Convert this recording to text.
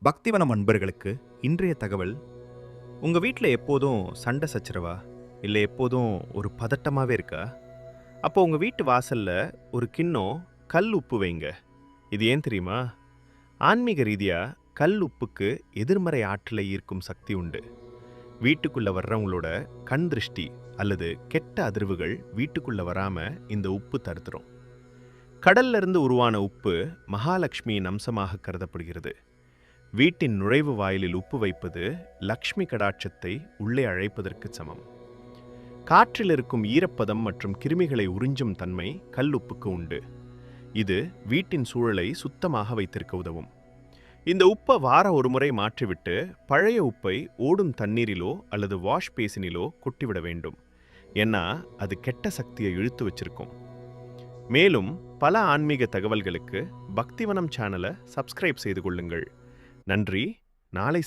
பக்திவனம் அன்பர்களுக்கு இன்றைய தகவல். உங்க வீட்டில் எப்போதும் சண்டை சச்சரவா, இல்லை எப்போதும் ஒரு பதட்டமாகவே இருக்கா? அப்போ உங்க வீட்டு வாசல்ல ஒரு கிண்ணம் கல் உப்பு வைங்க. இது ஏன் தெரியுமா? ஆன்மீக ரீதியா கல் உப்புக்கு எதிர்மறை ஆற்றலை ஈர்க்கும் சக்தி உண்டு. வீட்டுக்குள்ள வர்றவங்களோட கண் திருஷ்டி அல்லது கெட்ட அதிர்வுகள் வீட்டுக்குள்ள வராம இந்த உப்பு தடுத்துரும். கடல்ல இருந்து உருவான உப்பு மகாலட்சுமியின் அம்சமாக கருதப்படுகிறது. வீட்டின் நுழைவு வாயிலில் உப்பு வைப்பது லக்ஷ்மி கடாட்சத்தை உள்ளே அழைப்பதற்கு சமம். காற்றில் இருக்கும் ஈரப்பதம் மற்றும் கிருமிகளை உறிஞ்சும் தன்மை கல்லுப்புக்கு உண்டு. இது வீட்டின் சூழலை சுத்தமாக வைத்திருக்க உதவும். இந்த உப்பை வார ஒரு முறை மாற்றிவிட்டு பழைய உப்பை ஓடும் தண்ணீரிலோ அல்லது வாஷ் பேசினிலோ கொட்டிவிட வேண்டும். ஏன்னா அது கெட்ட சக்தியை இழுத்து வச்சிருக்கும். மேலும் பல ஆன்மீக தகவல்களுக்கு பக்திவனம் சேனலை சப்ஸ்கிரைப் செய்து கொள்ளுங்கள். நன்றி. நாளை